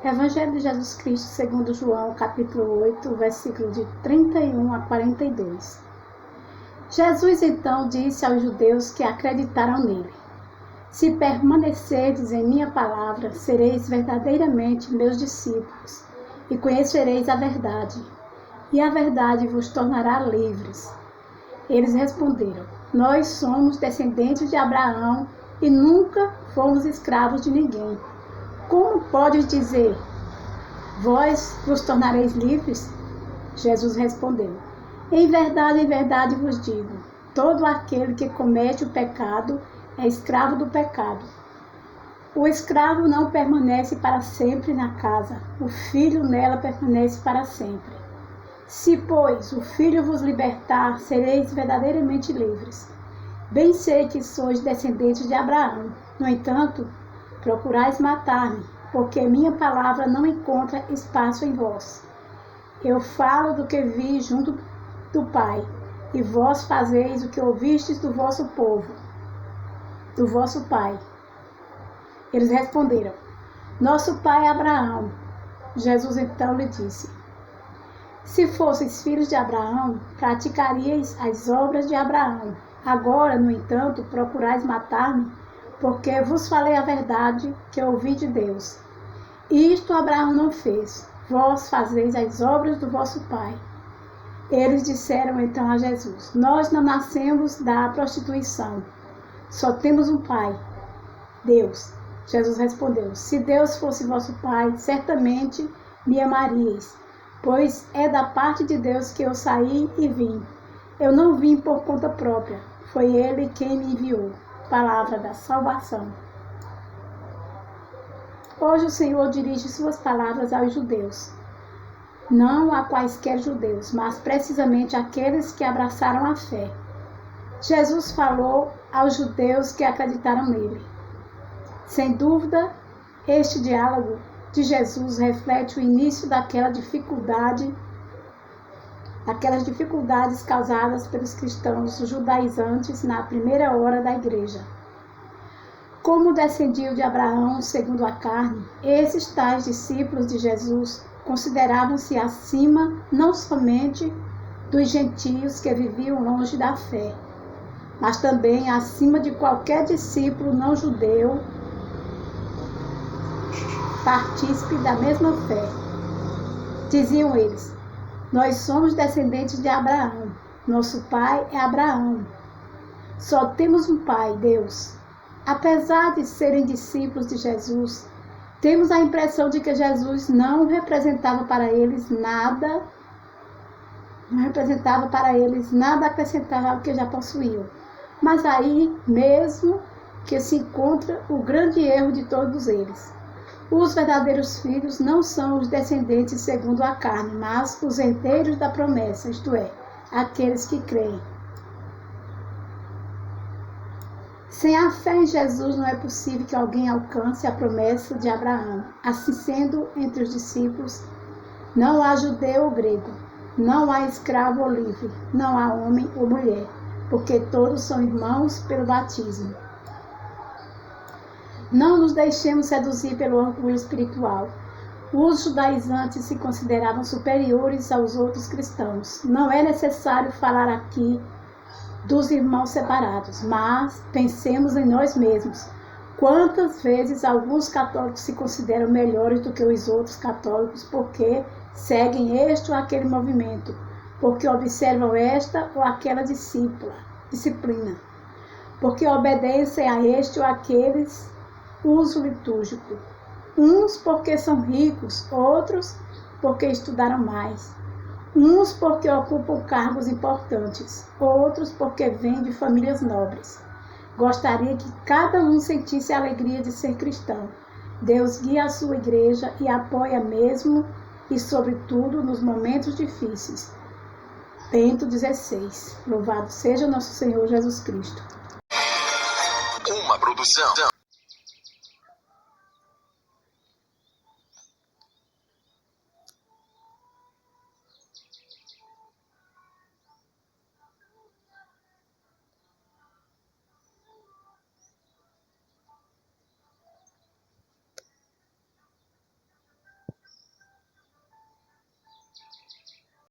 Evangelho de Jesus Cristo segundo João, capítulo 8, versículo de 31 a 42. Jesus então disse aos judeus que acreditaram nele: Se permanecerdes em minha palavra, sereis verdadeiramente meus discípulos, e conhecereis a verdade, e a verdade vos tornará livres. Eles responderam: Nós somos descendentes de Abraão e nunca fomos escravos de ninguém. Como podes dizer, vós vos tornareis livres? Jesus respondeu: em verdade vos digo, todo aquele que comete o pecado é escravo do pecado. O escravo não permanece para sempre na casa, o filho nela permanece para sempre. Se, pois, o Filho vos libertar, sereis verdadeiramente livres. Bem sei que sois descendentes de Abraão. No entanto, procurais matar-me, porque minha palavra não encontra espaço em vós. Eu falo do que vi junto do Pai, e vós fazeis o que ouvistes do vosso povo, do vosso pai. Eles responderam: Nosso pai é Abraão. Jesus então lhe disse: Se fosseis filhos de Abraão, praticaríeis as obras de Abraão. Agora, no entanto, procurais matar-me, porque vos falei a verdade que ouvi de Deus. Isto Abraão não fez. Vós fazeis as obras do vosso pai. Eles disseram então a Jesus: Nós não nascemos da prostituição. Só temos um pai, Deus. Jesus respondeu: Se Deus fosse vosso pai, certamente me amaríeis, pois é da parte de Deus que eu saí e vim. Eu não vim por conta própria, foi Ele quem me enviou. Palavra da salvação. Hoje o Senhor dirige suas palavras aos judeus. Não a quaisquer judeus, mas precisamente àqueles que abraçaram a fé. Jesus falou aos judeus que acreditaram nele. Sem dúvida, este diálogo de Jesus reflete o início daquelas dificuldades causadas pelos cristãos judaizantes na primeira hora da igreja. Como descendiam de Abraão segundo a carne, esses tais discípulos de Jesus consideravam-se acima não somente dos gentios que viviam longe da fé, mas também acima de qualquer discípulo não judeu partícipe da mesma fé. Diziam eles: Nós somos descendentes de Abraão, nosso pai é Abraão. Só temos um pai, Deus. Apesar de serem discípulos de Jesus, temos a impressão de que Jesus não representava para eles nada acrescentar ao que já possuíam. Mas aí mesmo que se encontra o grande erro de todos eles. Os verdadeiros filhos não são os descendentes segundo a carne, mas os herdeiros da promessa, isto é, aqueles que creem. Sem a fé em Jesus não é possível que alguém alcance a promessa de Abraão. Assim sendo, entre os discípulos, não há judeu ou grego, não há escravo ou livre, não há homem ou mulher, porque todos são irmãos pelo batismo. Não nos deixemos seduzir pelo orgulho espiritual. Os judaizantes se consideravam superiores aos outros cristãos. Não é necessário falar aqui dos irmãos separados, mas pensemos em nós mesmos. Quantas vezes alguns católicos se consideram melhores do que os outros católicos porque seguem este ou aquele movimento, porque observam esta ou aquela disciplina, porque obedecem a este ou aqueles uso litúrgico. Uns porque são ricos, outros porque estudaram mais. Uns porque ocupam cargos importantes, outros porque vêm de famílias nobres. Gostaria que cada um sentisse a alegria de ser cristão. Deus guia a sua igreja e apoia mesmo e sobretudo nos momentos difíceis. Bento 16. Louvado seja nosso Senhor Jesus Cristo. Uma produção